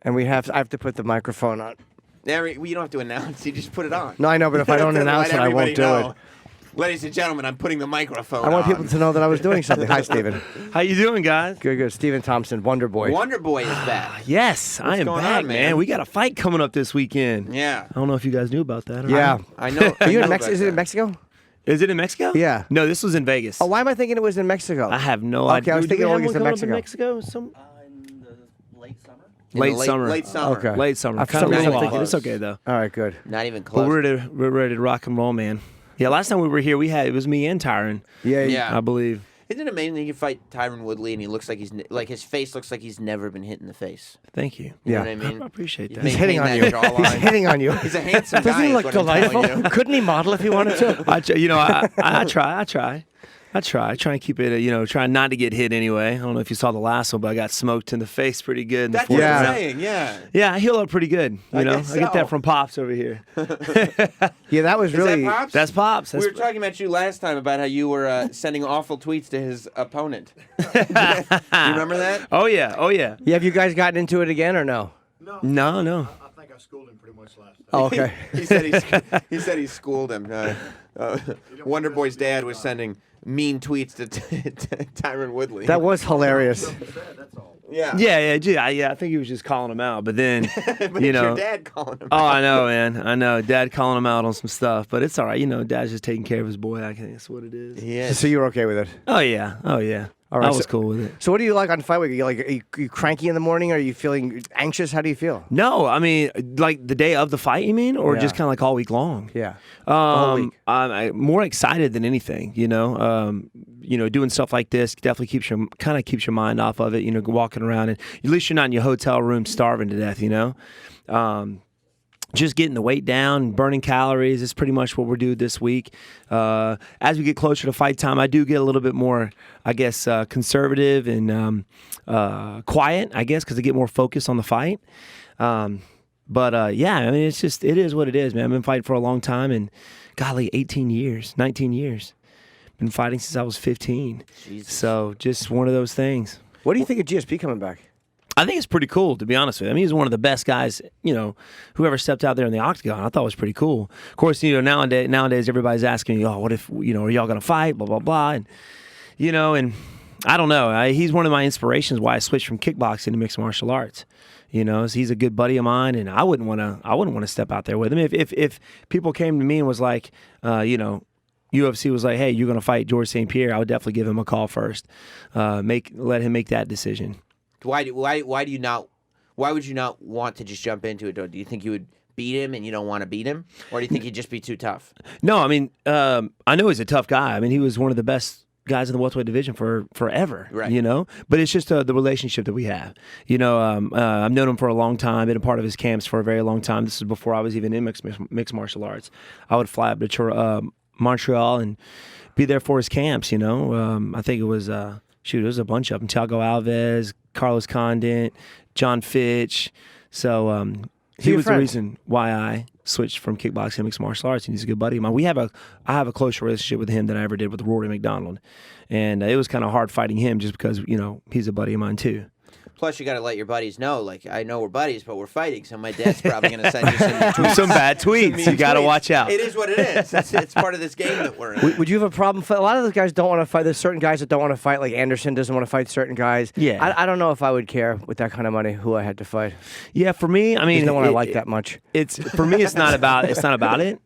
And I have to put the microphone on. There, you don't have to announce. You just put it on. No, I know, but if I don't announce it, I won't do it. Ladies and gentlemen, I'm putting the microphone on. I want people to know that I was doing something. Hi, Steven. How you doing, guys? Good. Steven Thompson, Wonderboy. Wonderboy is back. Yes, I am back, on, man. We got a fight coming up this weekend. Yeah. I don't know if you guys knew about that. Yeah. I know. Are you in Mexico? Is it in Mexico? Is it in Mexico? Yeah. No, this was in Vegas. Oh, why am I thinking it was in Mexico? I have no Okay, idea. I was thinking it was in Mexico. In the late summer. late summer. Okay. Late summer. For some Kind of reason, roll I'm off. thinking- It's okay though. All right, good. Not even But close. we're ready to rock and roll, man. Yeah, last time we were here, it was me and Tyron. Yeah. I believe. Isn't it amazing that you fight Tyron Woodley and he looks like his face looks like he's never been hit in the face? Thank you. You Yeah. know what I mean? I appreciate that. He's hitting on Maintain you. that jawline. He's hitting on you. He's a handsome Doesn't guy. he is look what I'm telling delightful? you. Couldn't he model if he wanted to? I try. I try and keep it, try not to get hit anyway. I don't know if you saw the last one, but I got smoked in the face pretty good. In the That's fourth what I'm round. saying, yeah. Yeah, I heal up pretty good. I I guess get so. that from Pops over here. Yeah, that was Is really. that Pops? That's Pops. We That's were talking about you last time about how you were sending awful tweets to his opponent. You remember that? Oh yeah. Yeah, have you guys gotten into it again or no? No. I think I schooled him pretty much last time. Oh, okay. he said he schooled him. Wonderboy's dad was sending mean tweets to Tyron Woodley. That was hilarious. That's all. yeah. Yeah. I think he was just calling him out, but then But you it's know. your dad calling him. Oh, I know, man. I know. Dad calling him out on some stuff, but it's all right. Dad's just taking care of his boy. I think that's what it is. Yeah. So you were okay with it? Oh yeah. All right, I was so- cool with it. So what do you like on fight week? Are you cranky in the morning? Are you feeling anxious? How do you feel? No, I mean, like the day of the fight, you mean, or Yeah. just kind of like all week long? Yeah. whole week. I'm more excited than anything. Doing stuff like this definitely keeps your mind off of it. Walking around and at least you're not in your hotel room starving to death. Just getting the weight down, burning calories is pretty much what we're doing this week. As we get closer to fight time, I do get a little bit more, I guess, conservative and quiet, I guess, because I get more focused on the fight. But I mean, it is what it is, man. I've been fighting for a long time and, golly, 18 years, 19 years. Been fighting since I was 15. Jesus. So just one of those things. What do you think of GSP coming back? I think it's pretty cool, to be honest with you. I mean, he's one of the best guys, who ever stepped out there in the octagon. I thought it was pretty cool. Of course, nowadays everybody's asking me, what if, are y'all going to fight, blah, blah, blah. And, and I don't know. He's one of my inspirations why I switched from kickboxing to mixed martial arts. He's a good buddy of mine, and I wouldn't want to step out there with him. If people came to me and was like, UFC was like, hey, you're going to fight George St. Pierre, I would definitely give him a call first. Let him make that decision. Why would you not want to just jump into it? Do you think you would beat him and you don't want to beat him? Or do you think he'd just be too tough? No, I mean, I know he's a tough guy. I mean, he was one of the best guys in the welterweight division for forever, right. But it's just the relationship that we have. I've known him for a long time, been a part of his camps for a very long time. This is before I was even in mixed martial arts. I would fly up to Montreal and be there for his camps, I think it was, there was a bunch of them. Thiago Alves, Carlos Condit, John Fitch. So he was the reason why I switched from kickboxing to mixed martial arts, and he's a good buddy of mine. I have a closer relationship with him than I ever did with Rory McDonald. And it was kind of hard fighting him just because, he's a buddy of mine too. Plus, you got to let your buddies know, like, I know we're buddies, but we're fighting, so my dad's probably going to send you some bad tweets. You got to watch out. It is what it is. It's part of this game that we're in. Would you have a problem? A lot of those guys don't want to fight. There's certain guys that don't want to fight, like Anderson doesn't want to fight certain guys. Yeah. I don't know if I would care with that kind of money who I had to fight. Yeah, for me, I mean, There's no one I like that much. For me, it's not about it.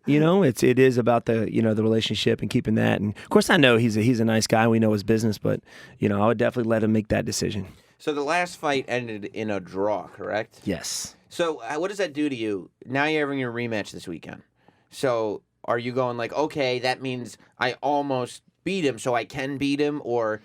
It is about the the relationship and keeping that. And of course, I know he's a nice guy. We know his business, but I would definitely let him make that decision. So the last fight ended in a draw, correct? Yes. So what does that do to you? Now you're having your rematch this weekend. So are you going like, okay, that means I almost beat him, so I can beat him, or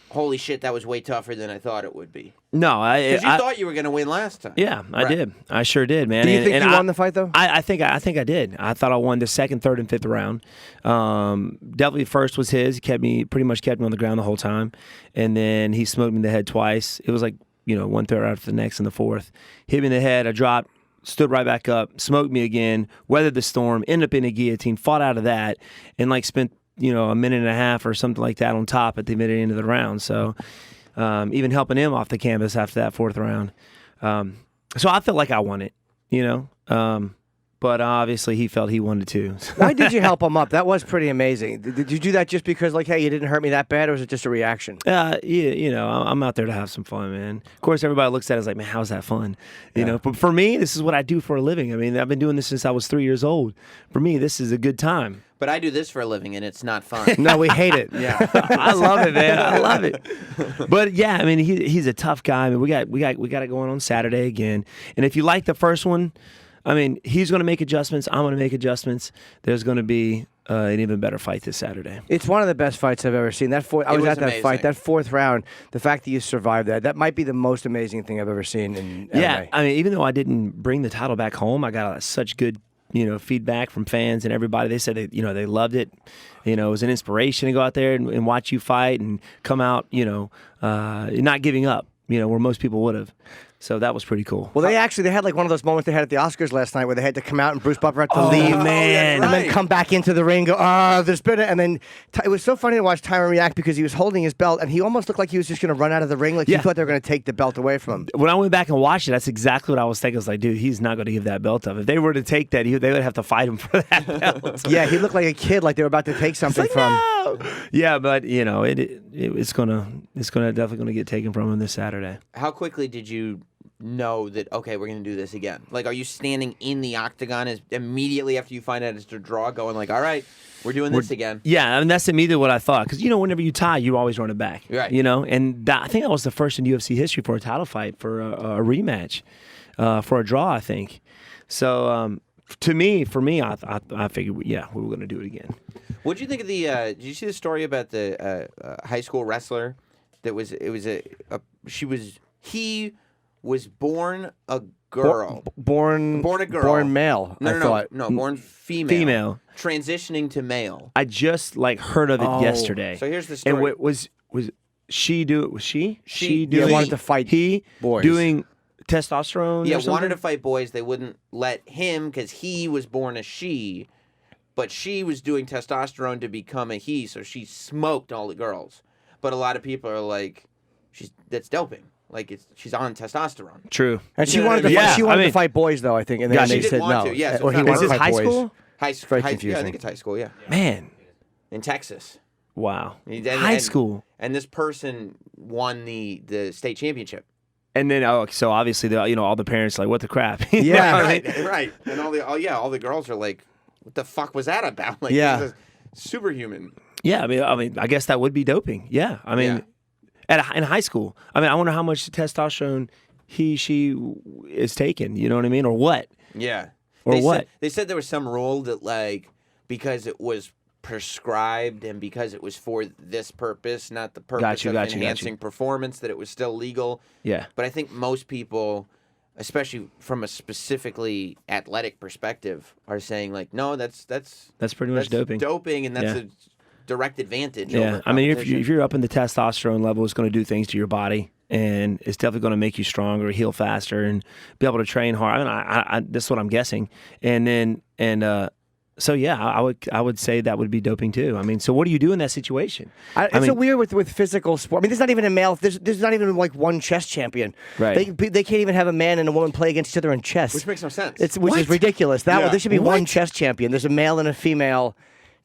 holy shit, that was way tougher than I thought it would be? No, because you thought you were going to win last time. Yeah, I did. I sure did, man. Do you think you won the fight though? I think I did. I thought I won the second, third, and fifth round. Definitely first was his. He pretty much kept me on the ground the whole time, and then he smoked me in the head twice. It was like one third after the next in the fourth. Hit me in the head. I dropped. Stood right back up. Smoked me again. Weathered the storm. Ended up in a guillotine. Fought out of that, and spent a minute and a half or something like that on top at the mid end of the round. So even helping him off the canvas after that fourth round. So I felt like I won it, you know. But obviously he felt he wanted to. Why did you help him up? That was pretty amazing. Did you do that just because, like, hey, you didn't hurt me that bad, or was it just a reaction? You know, I'm out there to have some fun, man. Of course, everybody looks at it as like, man, how's that fun? You know, but for me, this is what I do for a living. I mean, I've been doing this since I was 3 years old. For me, this is a good time. But I do this for a living, and it's not fun. No, we hate it. Yeah. I love it, man. I love it. But yeah, I mean, he's a tough guy. I mean, we got it going on Saturday again. And if you like the first one, I mean, he's going to make adjustments. I'm going to make adjustments. There's going to be an even better fight this Saturday. It's one of the best fights I've ever seen. I was was at that amazing. fight, that fourth round. The fact that you survived that might be the most amazing thing I've ever seen in MMA. Yeah, I mean, even though I didn't bring the title back home, I got such good, feedback from fans and everybody. They said they loved it. It was an inspiration to go out there and watch you fight and come out, not giving up, where most people would have. So that was pretty cool. Well, they had like one of those moments they had at the Oscars last night where they had to come out and Bruce Buffer had to leave, man. and then come back into the ring, go, there's been it. And then it was so funny to watch Tyron react because he was holding his belt and he almost looked like he was just going to run out of the ring, like he thought they were going to take the belt away from him. When I went back and watched it, that's exactly what I was thinking. I was like, dude, he's not going to give that belt up. If they were to take that, they would have to fight him for that belt. Yeah, he looked like a kid, like they were about to take something from. No! Yeah, but it's definitely gonna get taken from him this Saturday. How quickly did you know that, okay, we're going to do this again? Like, are you standing in the octagon immediately after you find out it's a draw going like, all right, we're doing this again? Yeah, I mean, that's immediately what I thought. Because, whenever you tie, you always run it back. Right. And I think that was the first in UFC history for a title fight, for a rematch, for a draw, I think. So, for me, I figured, we were going to do it again. What did you think of the, did you see the story about the high school wrestler that he was born a girl. Born a girl. Born male. No, born female. Female. Transitioning to male. I just heard of it yesterday. So here's the story. And was she doing? Was she? wanted to fight boys. Doing testosterone. Yeah, or something? wanted to fight boys. They wouldn't let him because he was born a she, but she was doing testosterone to become a he. So she smoked all the girls. But a lot of people are like, that's doping. Like she's on testosterone. True. And she wanted to fight boys though, I think, and then she they didn't said want no. to, yeah, so Or he it's not- wanted Is to this fight high boys. school? Very confusing. Yeah, I think it's high school. Yeah, Man, in Texas. wow. And- School. And this person won the state championship. And then, so obviously, all the parents are like, what the crap? Yeah. Right. And all the girls are like, what the fuck was that about? Like, Yeah. this is superhuman. Yeah, I mean, I guess that would be doping. Yeah, I mean, in high school. I mean, I wonder how much testosterone she is taking. You know what I mean, or what? Yeah. Or what? They said there was some rule that because it was prescribed and because it was for this purpose, not the purpose of enhancing performance, that it was still legal. Yeah. But I think most people, especially from a specifically athletic perspective, are saying like, no, that's pretty much doping. Doping, and that's a direct advantage. Yeah, over I mean, if competition. you're up in the testosterone level, it's going to do things to your body, and it's definitely going to make you stronger, heal faster, and be able to train hard. I mean, that's what I'm guessing. So yeah, I would say that would be doping too. I mean, so what do you do in that situation? It's so weird with physical sport. I mean, there's not even a male. There's not even like one chess champion. Right. They can't even have a man and a woman play against each other in chess. Which makes no sense. Which is ridiculous. There should be one What? chess champion. There's a male and a female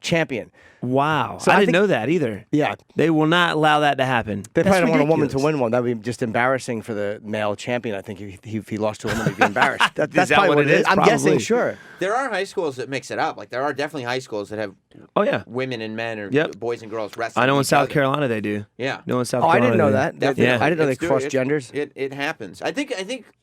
champion. Wow, So I I didn't think- know that either. Yeah. They will not allow that to happen. They That's probably don't want a woman to ridiculous. win one. That would be just embarrassing for the male champion. I think if he lost to a woman, he'd be embarrassed. That's that probably what what it is? I'm guessing, Probably. sure. There are high schools that mix it up. Like there are definitely high schools that have Oh yeah, women and men or Yep. boys and girls wrestling. I know in each South other. Carolina they do. Yeah. No, in South Oh, I Carolina. didn't know they that. do. Definitely. Yeah. I didn't know they It's crossed genders. It happens. I think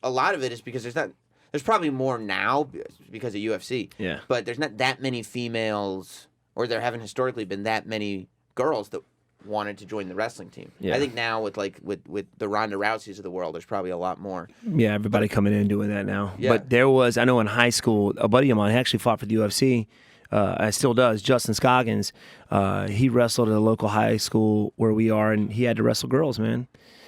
a lot of it is because there's probably more now because of UFC. Yeah. But there's not that many females, or there haven't historically been that many girls that wanted to join the wrestling team. Yeah. I think now with the Ronda Rouseys of the world, there's probably a lot more. Yeah, everybody coming in and doing that now. Yeah. But there was, I know in high school, a buddy of mine actually fought for the UFC. Still does. Justin Scoggins. He wrestled at a local high school where we are, and he had to wrestle girls, man.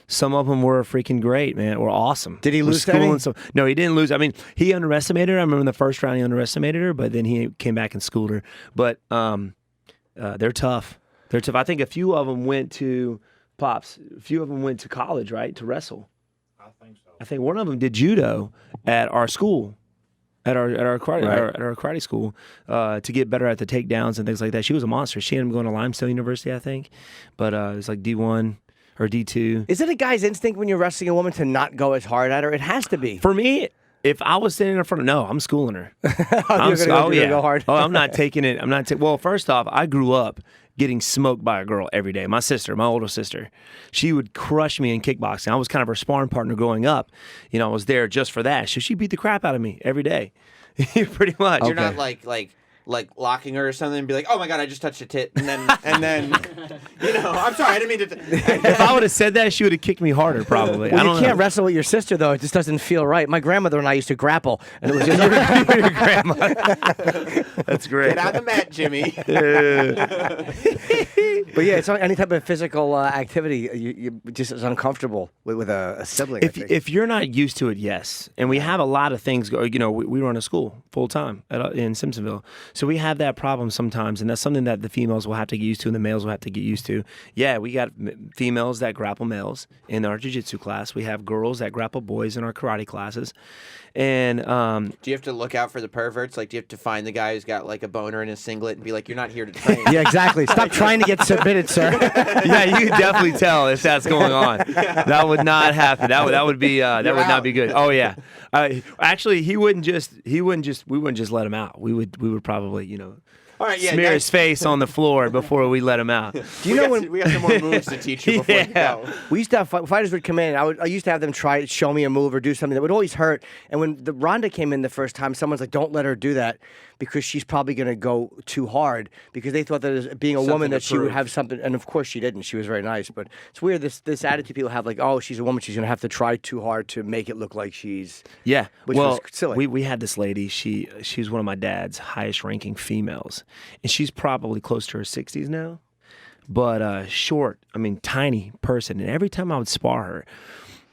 Some of them were freaking great, man. Were awesome. Did he Was lose to any? schooling some- No, he didn't lose. I mean, he underestimated her. I remember in the first round he underestimated her, but then he came back and schooled her. But they're tough. They're tough. I think a few of them went to college, right, to wrestle. I think so. I think one of them did judo at our school. At our karate school, to get better at the takedowns and things like that. She was a monster. She ended up going to Limestone University, I think, but it was like D1 or D2. Is it a guy's instinct when you're wrestling a woman to not go as hard at her? It has to be. For me, if I was standing in front of, I'm schooling her. You're gonna go hard. Oh, I'm not taking it. Well, first off, I grew up getting smoked by a girl every day. My sister, my older sister, she would crush me in kickboxing. I was kind of her sparring partner growing up. I was there just for that. So she beat the crap out of me every day. Pretty much. You're not like locking her or something and be like, oh my God, I just touched a tit. And then I'm sorry, I didn't mean to. If I would have said that, she would have kicked me harder, probably. Well, I don't you can't know. wrestle with your sister, though. It just doesn't feel right. My grandmother and I used to grapple, and it was just your grandma. That's great. Get on the mat, Jimmy. But yeah, it's any type of physical activity. You just is uncomfortable with a sibling. If you're not used to it, yes. And we have a lot of things. We run a school full time in Simpsonville, so we have that problem sometimes, and that's something that the females will have to get used to, and the males will have to get used to. Yeah, we got females that grapple males in our jiu-jitsu class. We have girls that grapple boys in our karate classes. And do you have to look out for the perverts? Like, do you have to find the guy who's got like a boner in his singlet and be like, "You're not here to train"? Yeah, exactly. Stop trying to get submitted, sir. Yeah, you can definitely tell if that's going on. That would not happen. That would be that would not be good. Oh yeah. Actually, we wouldn't just let him out. We would probably All right, yeah, smear his face on the floor before we let him out. Do you know when we got some more moves to teach you before you go? we used to have fighters would come in? I used to have them try to show me a move or do something that would always hurt. And when the Ronda came in the first time, someone's like, "Don't let her do that because she's probably going to go too hard," because they thought that as being a Something woman to that she would prove. have something. And of course she didn't. She was very nice, but it's weird this attitude people have, like, "Oh, she's a woman. She's going to have to try too hard to make it look like she's." Yeah, Which well, was silly. we had this lady. She was one of my dad's highest ranking females, and she's probably close to her 60s now, but short. I mean, tiny person. And every time I would spar her,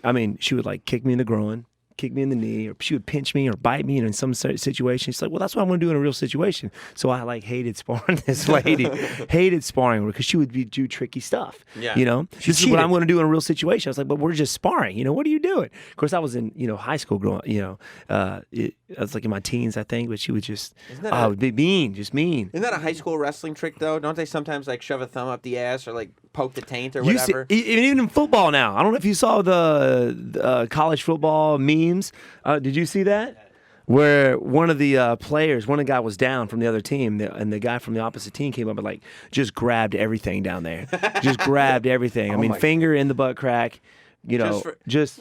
I mean, she would like kick me in the groin, kick me in the knee, or she would pinch me or bite me. And in some situation, she's like, "Well, that's what I'm going to do in a real situation." So I like hated sparring this lady, hated sparring her because she would do tricky stuff. Yeah. This is what I'm going to do in a real situation. I was like, "But we're just sparring. What are you doing?" Of course, I was in high school growing. I was like in my teens, I think. But she would just would be mean, just mean. Isn't that a high school wrestling trick though? Don't they sometimes like shove a thumb up the ass or like poke the taint or You see- whatever? even in football now. I don't know if you saw the college football memes. Did you see that? Where one of the players, one of the guy was down from the other team, and the guy from the opposite team came up and like just grabbed everything down there. Just grabbed everything. I mean, finger in the butt crack. There it is.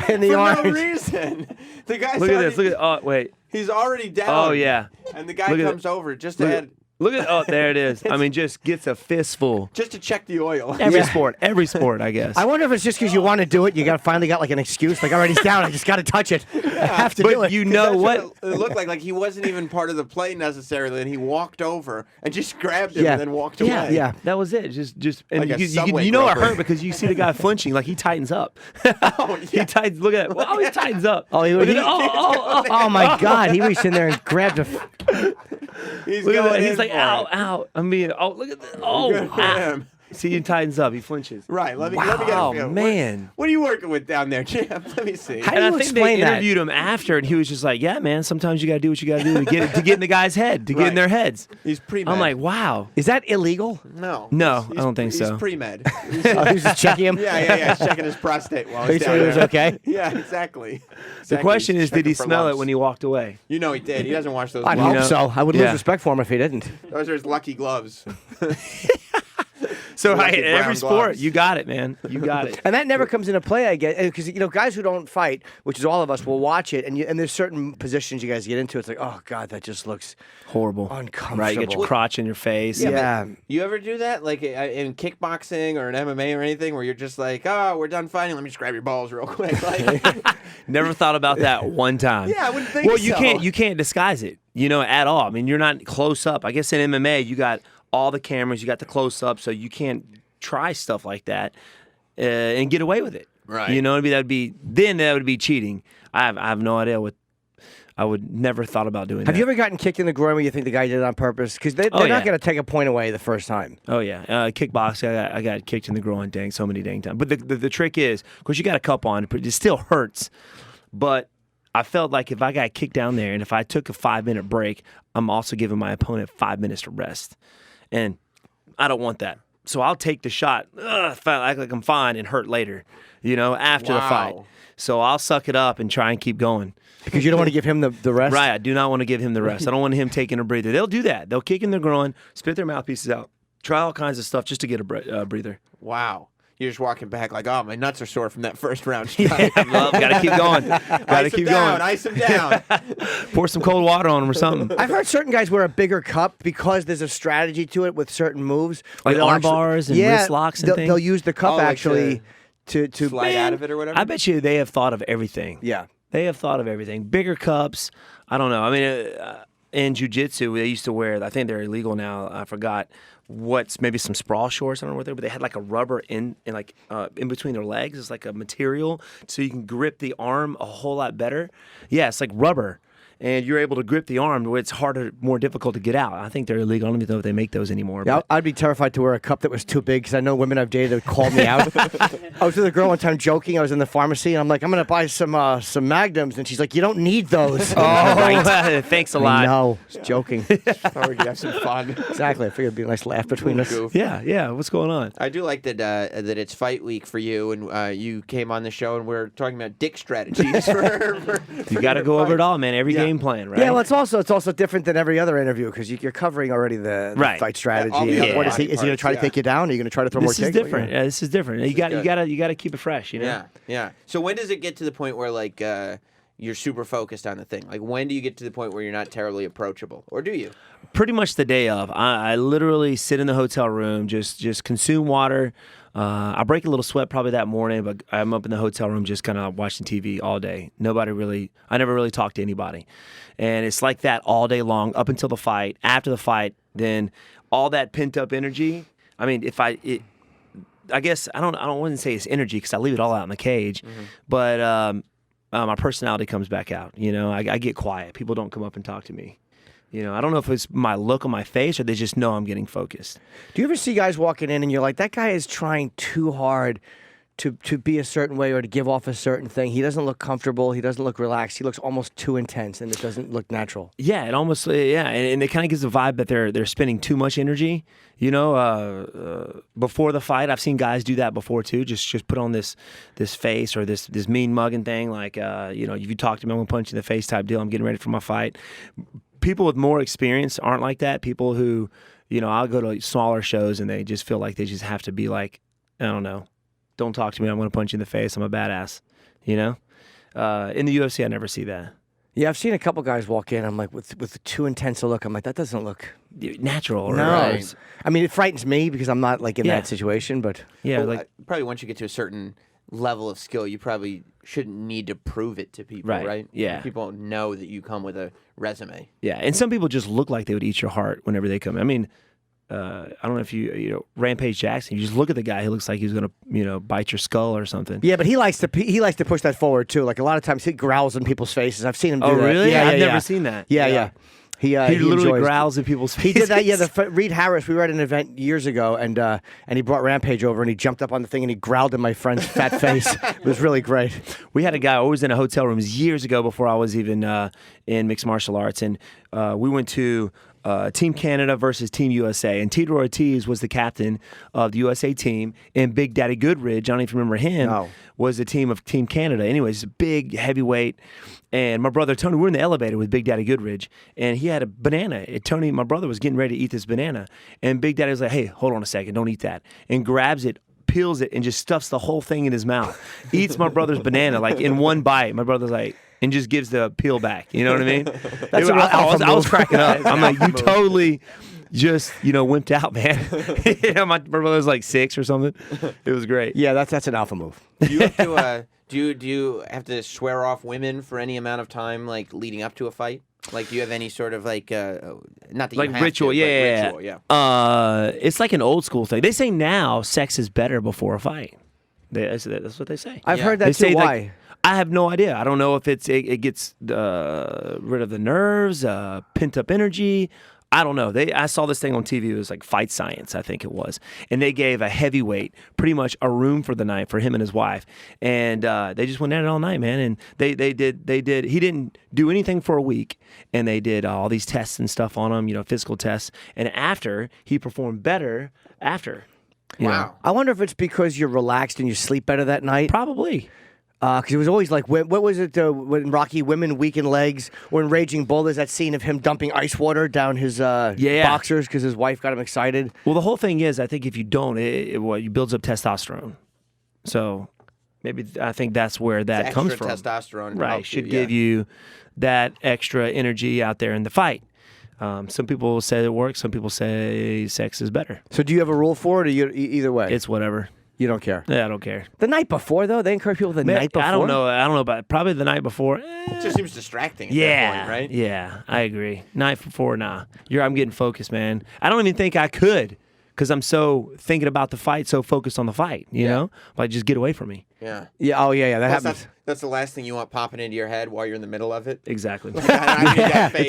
In the For arms. no reason. The guy's Look at already, this. Look at. Oh wait. He's already down. Oh yeah. And the guy Look at comes over just to add, Look at. Oh, there it is. I mean, just gets a fistful. just to check the oil. Every sport, I guess. I wonder if it's just because you want to do it. You finally got like an excuse. Like, all right, he's down. I just got to touch it. I have to do But it. you know That's what? It looked like he wasn't even part of the play necessarily, and he walked over and just grabbed him Yeah. and then walked Yeah, away. yeah. That was it. Just and Like a you subway know it groper. hurt because you see the guy flinching, like he tightens up. He tightens. Look at it. Oh, he tightens up. Oh, Look at it. Oh, my God! He reached in there and grabbed a. He's Look at going that. in He's like, for ow, it. ow. I mean, look at that. Oh, Good for ow. him. See, he tightens up. He flinches. Right. Let me get a Wow, feel. man. What are you working with down there, champ? Let me see. How do And I you think they explain that? interviewed him after, and he was just like, "Yeah, man. Sometimes you got to do what you got to do to get in the guy's head, to get in Right. their heads." He's pre-med. I'm like, "Wow." Is that illegal? No. No, He's- I don't think so. He's pre-med. Oh, he was just checking him. Yeah. He's checking his prostate while he's He down said it was there. okay. Yeah, exactly. The question He's is, did he checking for smell it lumps. when he walked away? You know he did. He doesn't wash those I'd gloves. hope so. I would lose Yeah. respect for him if he didn't. Those are his lucky gloves. So Lucky hey, every brown sport, gloves. you got it, man. You got it. And that never comes into play, I guess, because guys who don't fight, which is all of us, will watch it, and there's certain positions you guys get into. It's like, oh God, that just looks Horrible. uncomfortable. Right, you get your crotch in your face. Yeah. You ever do that, like in kickboxing or in MMA or anything, where you're just like, "Oh, we're done fighting. Let me just grab your balls real quick." Like, Never thought about that one time. yeah, I wouldn't think Well, so. you can't disguise it, at all. I mean, you're not close up. I guess in MMA, you got all the cameras, you got the close up, so you can't try stuff like that and get away with it. Right. That would be cheating. I have no idea what. I would never thought about doing that. Have you ever gotten kicked in the groin where you think the guy did it on purpose? Because they're Oh, not yeah. going to take a point away the first time. Oh yeah, kickboxing. I got kicked in the groin, so many dang times. But the trick is, of course, you got a cup on, but it still hurts. But I felt like if I got kicked down there, and if I took a 5-minute break, I'm also giving my opponent 5 minutes to rest, and I don't want that. So I'll take the shot, act like I'm fine, and hurt later, after the fight. Wow. So I'll suck it up and try and keep going. Because you don't want to give him the rest? Right, I do not want to give him the rest. I don't want him taking a breather. They'll do that. They'll kick in their groin, spit their mouthpieces out, try all kinds of stuff just to get a breather. Wow. You're just walking back like, oh, my nuts are sore from that first round. Gotta keep going. Gotta keep going. Ice them down. Pour some cold water on them or something. I've heard certain guys wear a bigger cup because there's a strategy to it with certain moves. where Like they'll arm actually- bars and wrist locks and they'll things? use the cup Oh, like actually to Slide out of it or whatever. I bet you they have thought of everything. Yeah. They have thought of everything. Bigger cups. I don't know. I mean, in jiu-jitsu, they used to wear, I think they're illegal now. I forgot what's maybe some sprawl shorts. I don't know what they were, but they had like a rubber in between their legs. It's like a material so you can grip the arm a whole lot better. Yeah, it's like rubber. And you're able to grip the arm where it's harder, more difficult to get out. I think they're illegal. I don't even know if they make those anymore. Yeah, but- I'd be terrified to wear a cup that was too big because I know women I've dated that would call me out. I was with a girl one time joking. I was in the pharmacy and I'm like, I'm going to buy some Magnums. And she's like, you don't need those. Oh, thanks a lot. No, just joking. Thought we could have some fun. Exactly. I figured it'd be a nice laugh between us. Goof. Yeah. What's going on? I do like that that it's fight week for you, and you came on the show, and we're talking about dick strategies. for You got to go over it all, man. Every game plan, right? Yeah, well, it's also different than every other interview because you're covering already the Right. fight strategy. all the What other is he? Is he going to parts, try to yeah. take you down? Are you going to try to throw more This is kicks? different. Yeah, this is different. You got to keep it fresh, Yeah. So when does it get to the point where like you're super focused on the thing? Like when do you get to the point where you're not terribly approachable, or do you? Pretty much the day of. I literally sit in the hotel room, just consume water. I break a little sweat probably that morning, but I'm up in the hotel room just kind of watching TV all day. I never really talk to anybody. And it's like that all day long up until the fight. After the fight, then all that pent up energy. I mean, I guess I wouldn't say it's energy because I leave it all out in the cage, but my personality comes back out. I get quiet. People don't come up and talk to me. I don't know if it's my look on my face or they just know I'm getting focused. Do you ever see guys walking in and you're like, that guy is trying too hard to be a certain way or to give off a certain thing? He doesn't look comfortable. He doesn't look relaxed. He looks almost too intense, and it doesn't look natural. Yeah, it almost and it kind of gives the vibe that they're spending too much energy. Before the fight, I've seen guys do that before too. Just put on this face or this mean mugging thing, like if you talk to me, I'm gonna punch you in the face type deal. I'm getting ready for my fight. People with more experience aren't like that. People who, I'll go to smaller shows and they just feel like they just have to be like, I don't know, don't talk to me. I'm going to punch you in the face. I'm a badass. In the UFC, I never see that. Yeah, I've seen a couple guys walk in. I'm like, with too intense a look. I'm like, that doesn't look Natural. no. Right? I mean, it frightens me because I'm not like in Yeah. that situation. But Yeah, Well, like probably once you get to a certain level of skill, you probably shouldn't need to prove it to people, right? Yeah. People know that you come with a resume. yeah. And some people just look like they would eat your heart whenever they come. I mean, I don't know if Rampage Jackson. You just look at the guy. He looks like he's gonna bite your skull or something. yeah, but he likes to push that forward too. Like a lot of times he growls in people's faces. I've seen him do Oh that. really? Yeah, I've yeah, never yeah. seen that. Yeah. He literally enjoys- growls in people's faces. He did that. Yeah, Reed Harris. We were at an event years ago, and he brought Rampage over, and he jumped up on the thing and he growled in my friend's fat face. It was really great. We had a guy always in a hotel rooms years ago before I was even in mixed martial arts, and we went to Team Canada versus Team USA, and Tito Ortiz was the captain of the USA team, and Big Daddy Goodridge, I don't even remember him, No. was the team of Team Canada. Anyways, a big heavyweight, and my brother Tony, we're in the elevator with Big Daddy Goodridge, and he had a banana. Tony, my brother, was getting ready to eat this banana, and Big Daddy was like, "Hey, hold on a second, don't eat that," and grabs it, peels it, and just stuffs the whole thing in his mouth. Eats my brother's banana like in one bite. My brother's like, and just gives the peel back. You know what I mean? That's a real alpha I was move. cracking up. I'm like, you totally just wimped out, man. My brother was like 6 or something. It was great. Yeah, that's an alpha move. Do you have to do you have to swear off women for any amount of time, like leading up to a fight? Like, do you have any sort of like not that you Like have ritual, to, yeah, but ritual, yeah. It's like an old school thing. They say now sex is better before a fight. That's what they say. I've Yeah. heard They that too. say Why? like, I have no idea. I don't know if it gets rid of the nerves, pent up energy. I don't know. I saw this thing on TV. It was like Fight Science, I think it was, and they gave a heavyweight pretty much a room for the night for him and his wife, and they just went at it all night, man. And they did. He didn't do anything for a week, and they did all these tests and stuff on him, physical tests. And after, he performed better after. You know? Wow. I wonder if it's because you're relaxed and you sleep better that night. Probably. Because it was always like, what was it when Rocky Women Weaken Legs or in Raging Bull, there's that scene of him dumping ice water down his boxers because his wife got him excited. Well, the whole thing is, I think if you don't, it builds up testosterone. So maybe I think that's where that It's comes extra from. testosterone. Right. helps Should you, give you that extra energy out there in the fight. Some people say it works. Some people say sex is better. So do you have a rule for it, or either way? It's whatever. You don't care. Yeah, I don't care. The night before, though, they encourage people the night before. I don't know. About probably the night before. It just seems distracting at Yeah, that point, right? Yeah, I agree. Night before, nah. I'm getting focused, man. I don't even think I could because I'm so thinking about the fight, so focused on the fight. You know, like just get away from me. Yeah. Yeah. Oh, yeah. That Plus, happens. that's the last thing you want popping into your head while you're in the middle of it. Exactly. The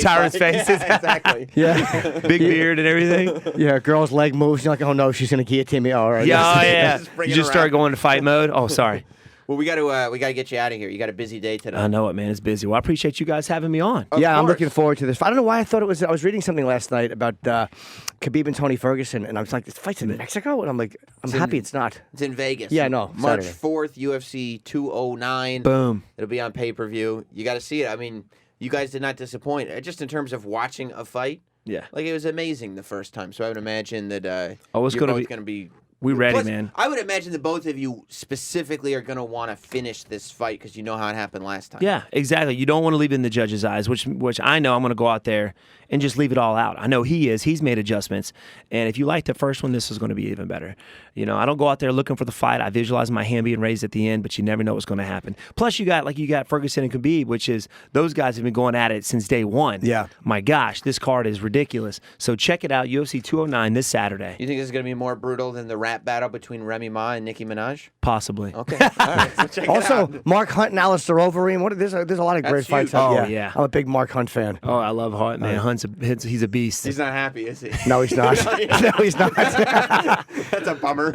tyrant's face. Yeah, exactly. Yeah. Big beard and everything. Yeah. Girl's leg moves. You're like, oh no, she's gonna guillotine me. All right. Yeah, oh, yeah. Just bring You it just start around. going to fight mode. Oh, sorry. Well, we got to get you out of here. You got a busy day today. I know it, man. It's busy. Well, I appreciate you guys having me on. Of Yeah, I'm course. looking forward to this. I don't know why I thought it was. I was reading something last night about Khabib and Tony Ferguson, and I was like, "This fight's in Mexico," and I'm like, "I'm happy it's not." It's in Vegas. Yeah, no, March Saturday. 4th, UFC 209. Boom. It'll be on pay-per-view. You got to see it. I mean, you guys did not disappoint. Just in terms of watching a fight, Yeah. like it was amazing the first time. So I would imagine that Oh, it's you're gonna both be- going to be. We ready, Plus, man. I would imagine that both of you specifically are going to want to finish this fight because you know how it happened last time. Yeah, exactly. You don't want to leave it in the judge's eyes, which I know I'm going to go out there and just leave it all out. I know he is. He's made adjustments. And if you like the first one, this is going to be even better. I don't go out there looking for the fight. I visualize my hand being raised at the end, but you never know what's going to happen. Plus, you got Ferguson and Khabib, which is those guys have been going at it since day one. Yeah. My gosh, this card is ridiculous. So check it out, UFC 209 this Saturday. You think this is going to be more brutal than the rap battle between Remy Ma and Nicki Minaj? Possibly. Okay. All right. So check it Also, out. Mark Hunt and Alistair Overeem. There's a lot of great That's fights. huge. out Oh, there. yeah. I'm a big Mark Hunt fan. Oh, I love Hunt, man. He's a beast. He's not happy, is he? No, he's not. No, he's not. That's a bummer.